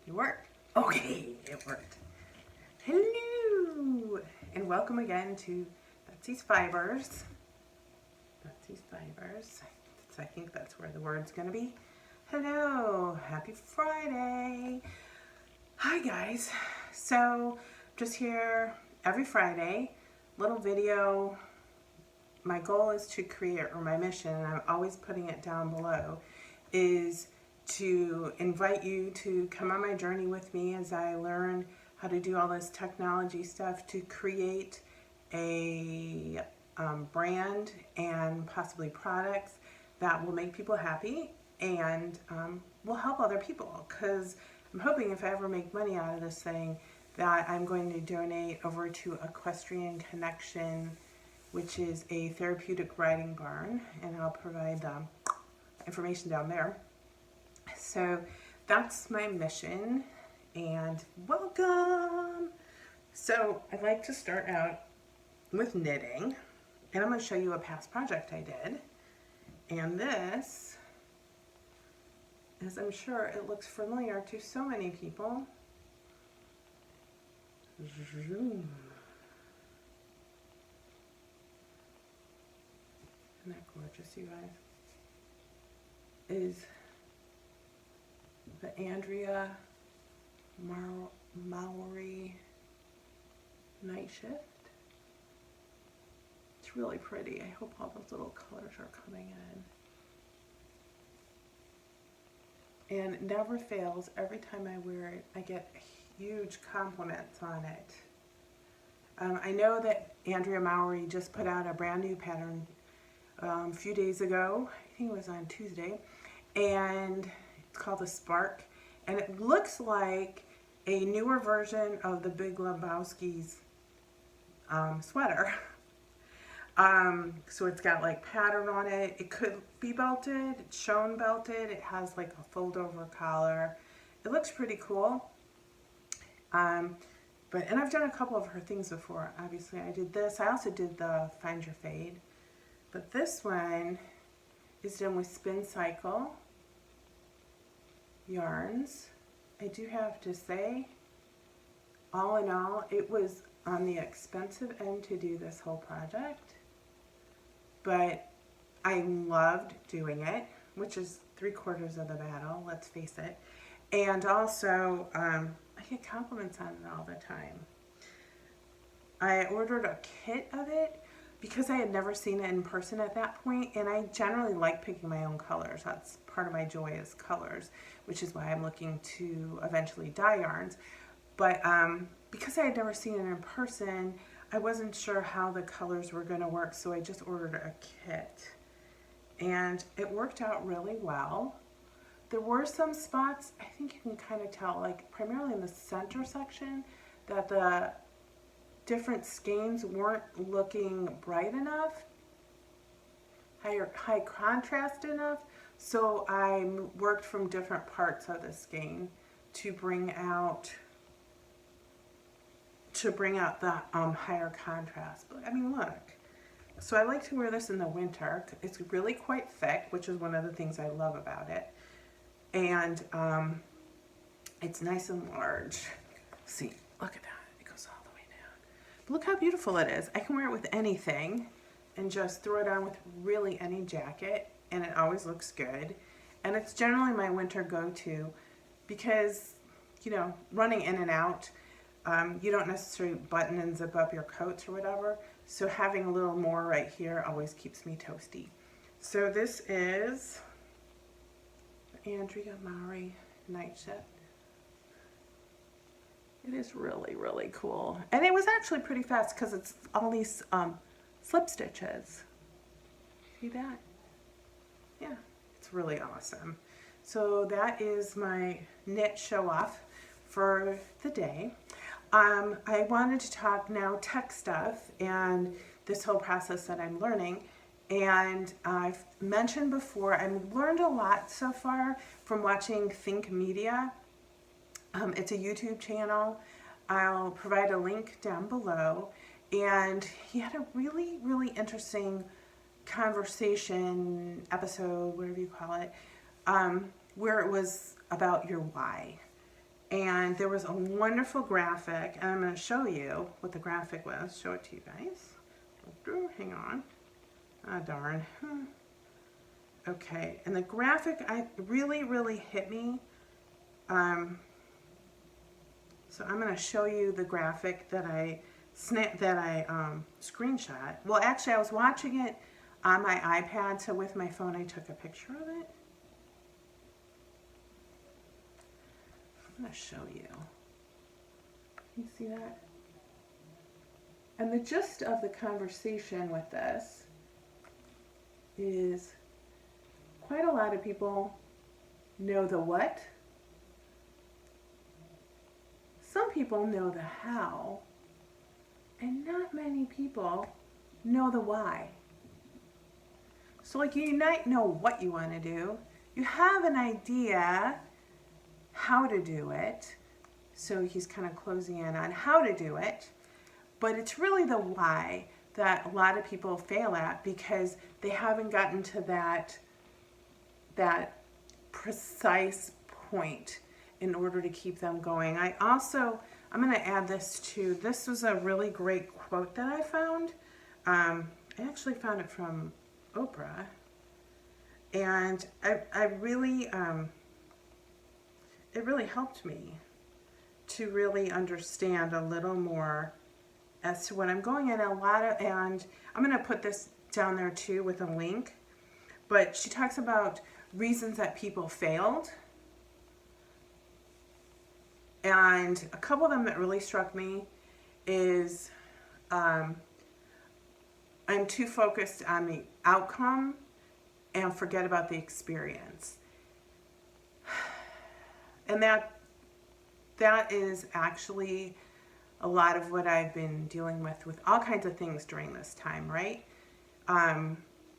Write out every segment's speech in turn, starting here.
It worked. Okay, it worked. Hello, and welcome again to Betsy's Fibers. Betsy's Fibers. So I think that's where the word's going to be. Hello, happy Friday. Hi guys. So just here every Friday, little video. My goal is to create, or my mission, and I'm always putting it down below, is to invite you to come on my journey with me as I learn how to do all this technology stuff to create a brand and possibly products that will make people happy and will help other people, because I'm hoping if I ever make money out of this thing that I'm going to donate over to Equestrian Connection, which is a therapeutic riding barn, and I'll provide information down there. So that's my mission, and welcome. So I'd like to start out with knitting, and I'm going to show you a past project I did. And this, as I'm sure it looks familiar to so many people. Zoom. Isn't that gorgeous, you guys? Is the Andrea Mowry night shift. It's really pretty. I hope all those little colors are coming in. And it never fails. Every time I wear it, I get huge compliments on it. I know that Andrea Mowry just put out a brand new pattern a few days ago. I think it was on Tuesday. And it's called the Spark, and it looks like a newer version of the Big Lebowski's sweater. So it's got like pattern on it. It could be belted, it's shown belted. It has like a fold over collar. It looks pretty cool. And I've done a couple of her things before. Obviously I did this. I also did the Find Your Fade. But this one is done with Spin Cycle yarns. I do have to say, all in all, it was on the expensive end to do this whole project, but I loved doing it, which is 3/4 of the battle, let's face it. And also, I get compliments on it all the time. I ordered a kit of it because I had never seen it in person at that point, and I generally like picking my own colors. That's part of my joy, is colors, which is why I'm looking to eventually dye yarns. But because I had never seen it in person, I wasn't sure how the colors were going to work, so I just ordered a kit. And it worked out really well. There were some spots, I think you can kind of tell, like primarily in the center section, that the different skeins weren't looking bright enough, high contrast enough, so I worked from different parts of the skein to bring out the higher contrast. But I mean, look. So I like to wear this in the winter. It's really quite thick, which is one of the things I love about it, and it's nice and large. See, look at that. Look how beautiful it is. I can wear it with anything and just throw it on with really any jacket, and it always looks good. And it's generally my winter go-to because, you know, running in and out, you don't necessarily button and zip up your coats or whatever. So having a little more right here always keeps me toasty. So this is Andrea Mowry night shift. It is really, really cool. And it was actually pretty fast because it's all these slip stitches. See that? Yeah, it's really awesome. So that is my knit show off for the day. I wanted to talk now tech stuff and this whole process that I'm learning. And I've mentioned before, I've learned a lot so far from watching Think Media. It's a YouTube channel. I'll provide a link down below. And he had a really, really interesting conversation episode, whatever you call it, where it was about your why. And there was a wonderful graphic, and I'm going to show you what the graphic was. Show it to you guys. Hang on. Ah, darn. Okay, and the graphic really hit me. So I'm going to show you the graphic that I screenshot. Well, actually, I was watching it on my iPad, so with my phone, I took a picture of it. I'm going to show you. Can you see that? And the gist of the conversation with this is quite a lot of people know the what. Some people know the how. And not many people know the why. So like you might know what you want to do. You have an idea how to do it. So he's kind of closing in on how to do it. But it's really the why that a lot of people fail at because they haven't gotten to that precise point in order to keep them going. I'm going to add this too. This was a really great quote that I found. I actually found it from Oprah. And I really, it really helped me to really understand a little more as to what I'm going in. And I'm going to put this down there too with a link. But she talks about reasons that people failed. And a couple of them that really struck me is I'm too focused on the outcome and forget about the experience. And that is actually a lot of what I've been dealing with all kinds of things during this time, right?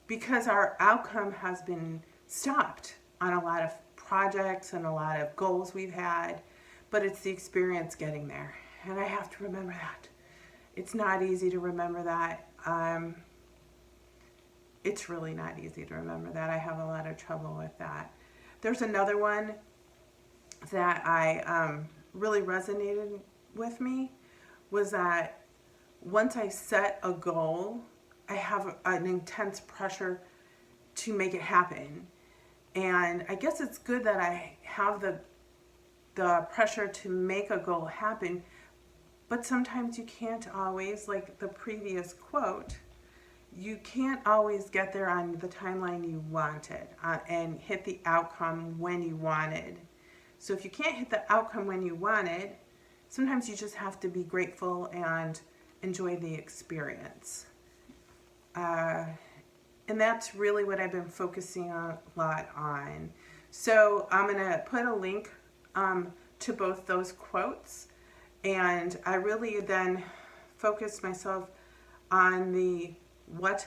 Because our outcome has been stopped on a lot of projects and a lot of goals we've had. But it's the experience getting there. And I have to remember that. It's not easy to remember that. It's really not easy to remember that. I have a lot of trouble with that. There's another one that I really resonated with me was that once I set a goal, I have an intense pressure to make it happen. And I guess it's good that I have the pressure to make a goal happen, but sometimes you can't always, like the previous quote, you can't always get there on the timeline you wanted and hit the outcome when you wanted. So if you can't hit the outcome when you wanted, sometimes you just have to be grateful and enjoy the experience. And that's really what I've been focusing a lot on. So I'm going to put a link to both those quotes, and I really then focused myself on the what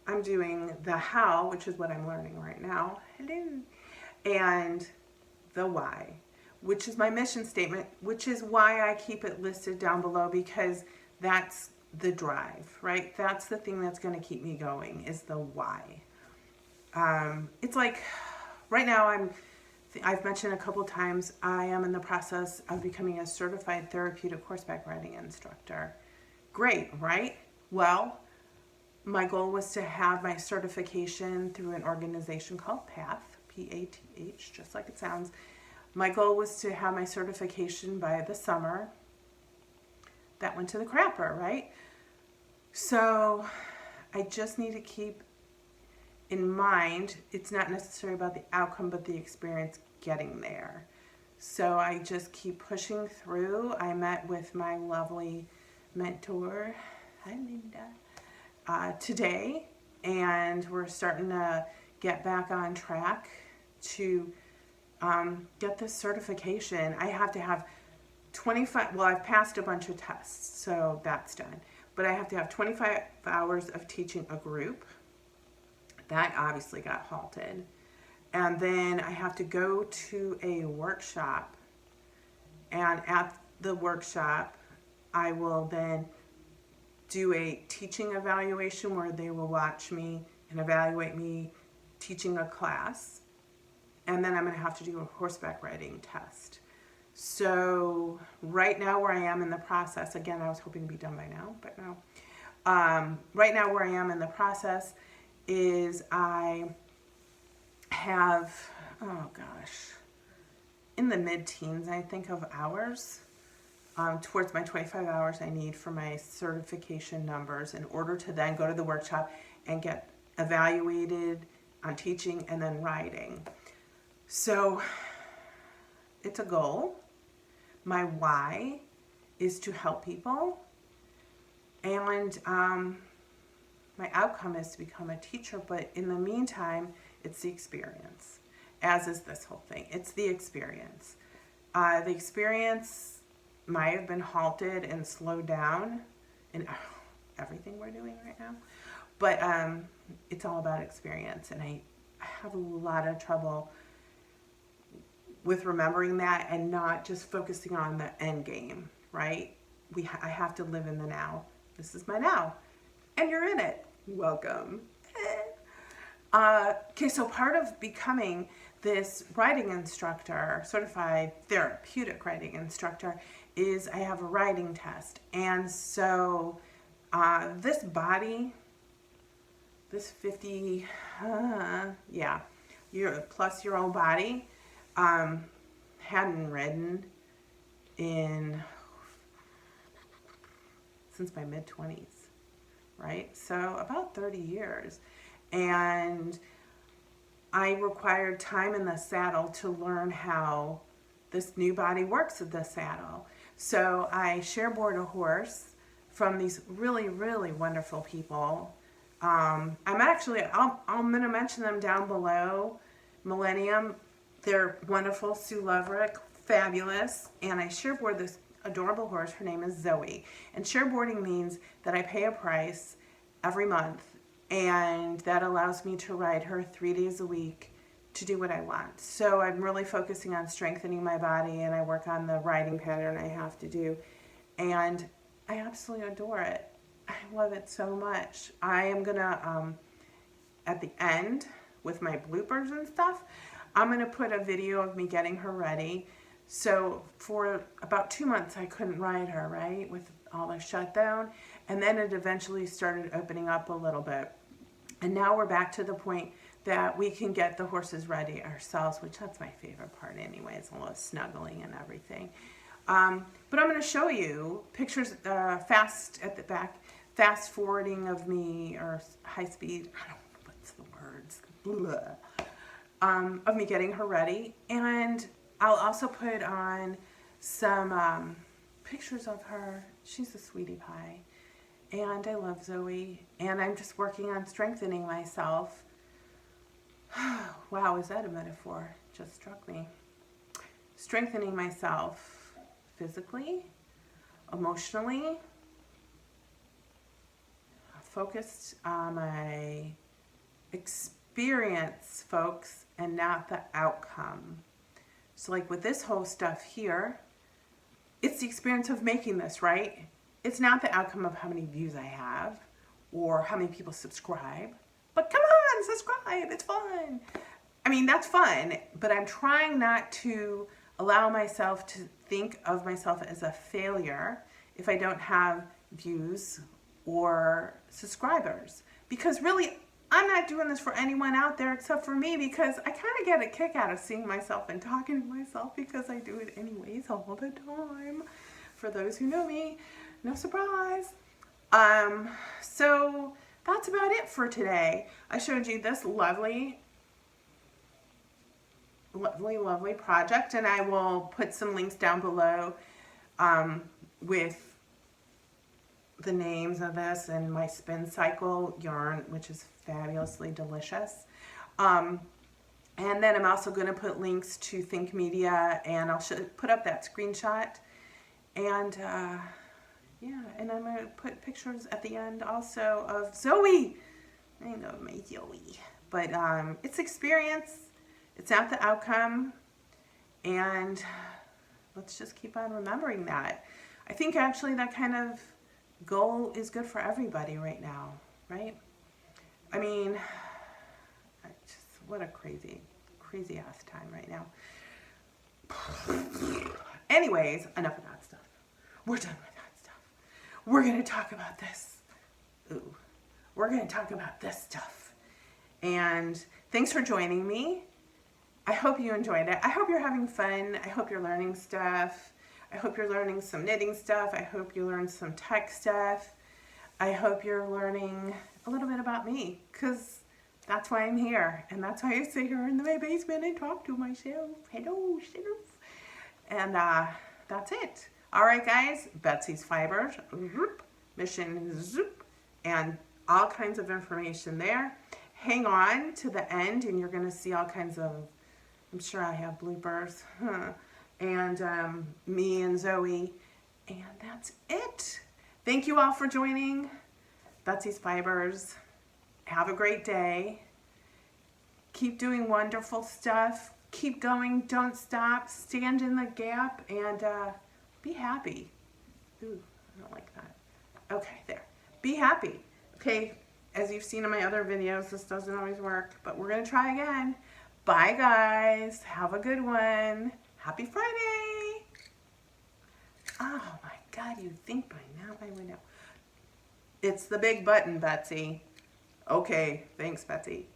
I'm doing, the how, which is what I'm learning right now, and the why, which is my mission statement, which is why I keep it listed down below, because that's the drive, right? That's the thing that's going to keep me going, is the why. It's like right now I've mentioned a couple times, I am in the process of becoming a certified therapeutic horseback riding instructor. Great, right? Well, my goal was to have my certification through an organization called PATH, P-A-T-H, just like it sounds. My goal was to have my certification by the summer. That went to the crapper, right? So I just need to keep in mind, it's not necessarily about the outcome, but the experience getting there. So I just keep pushing through. I met with my lovely mentor, hi Linda, today, and we're starting to get back on track to get this certification. I have to have 25, well, I've passed a bunch of tests, so that's done. But I have to have 25 hours of teaching a group. That obviously got halted. And then I have to go to a workshop. And at the workshop, I will then do a teaching evaluation where they will watch me and evaluate me teaching a class. And then I'm going to have to do a horseback riding test. So right now where I am in the process, again, I was hoping to be done by now, but no. Right now where I am in the process is I have, oh gosh, in the mid-teens, I think, of hours towards my 25 hours I need for my certification numbers in order to then go to the workshop and get evaluated on teaching and then writing. So it's a goal. My why is to help people, and my outcome is to become a teacher, but in the meantime, it's the experience, as is this whole thing. It's the experience. The experience might have been halted and slowed down in everything we're doing right now, but it's all about experience, and I have a lot of trouble with remembering that and not just focusing on the end game, right? I have to live in the now. This is my now, and you're in it. Welcome. Okay, so part of becoming this writing instructor, certified therapeutic writing instructor, is I have a writing test. And so this body, this 50, year old body, hadn't written since my mid-20s, right? So about 30 years. And I required time in the saddle to learn how this new body works in the saddle. So I shareboard a horse from these really, really wonderful people. I'm going to mention them down below. Millennium, they're wonderful. Sue Loverick, fabulous. And I shareboard this adorable horse. Her name is Zoe. And shareboarding means that I pay a price every month, and that allows me to ride her 3 days a week to do what I want. So I'm really focusing on strengthening my body, and I work on the riding pattern I have to do. And I absolutely adore it. I love it so much. I am gonna, at the end, with my bloopers and stuff, I'm gonna put a video of me getting her ready. So for about 2 months, I couldn't ride her, right, with all the shutdown. And then it eventually started opening up a little bit. And now we're back to the point that we can get the horses ready ourselves, which that's my favorite part anyways, a lot of snuggling and everything. But I'm going to show you pictures fast at the back, fast forwarding of me, or high speed, I don't know what's the words, of me getting her ready. And I'll also put on some pictures of her. She's a sweetie pie. And I love Zoe. And I'm just working on strengthening myself. Wow, is that a metaphor? Just struck me. Strengthening myself physically, emotionally, focused on my experience, folks, and not the outcome. So like with this whole stuff here, it's the experience of making this, right? It's not the outcome of how many views I have or how many people subscribe. But come on, subscribe, it's fun. I mean, that's fun, but I'm trying not to allow myself to think of myself as a failure if I don't have views or subscribers. Because really, I'm not doing this for anyone out there except for me, because I kind of get a kick out of seeing myself and talking to myself, because I do it anyways all the time. For those who know me, no surprise. So that's about it for today. I showed you this lovely project, and I will put some links down below with the names of this and my spin cycle yarn, which is fabulously delicious. And then I'm also going to put links to Think Media, and I'll put up that screenshot. And yeah, and I'm going to put pictures at the end also of Zoe. I know my Zoe. But it's experience. It's not the outcome. And let's just keep on remembering that. I think actually that kind of goal is good for everybody right now, right? I mean, what a crazy ass time right now. Anyways, enough of that stuff. We're done with that stuff. We're going to talk about this. Ooh. We're going to talk about this stuff. And thanks for joining me. I hope you enjoyed it. I hope you're having fun. I hope you're learning stuff. I hope you're learning some knitting stuff. I hope you learned some tech stuff. I hope you're learning a little bit about me, because that's why I'm here. And that's why I sit here in my basement and talk to myself. Hello, self. And that's it. All right, guys. Betsy's Fibers. Mission zoop. And all kinds of information there. Hang on to the end and you're going to see all kinds of, I'm sure I have bloopers. And me and Zoe. And that's it. Thank you all for joining Betsy's Fibers. Have a great day. Keep doing wonderful stuff. Keep going. Don't stop. Stand in the gap and be happy. Ooh, I don't like that. Okay, there. Be happy. Okay, as you've seen in my other videos, this doesn't always work, but we're going to try again. Bye, guys. Have a good one. Happy Friday. Oh, my God. You'd think by now I would know. It's the big button, Betsy. Okay, thanks, Betsy.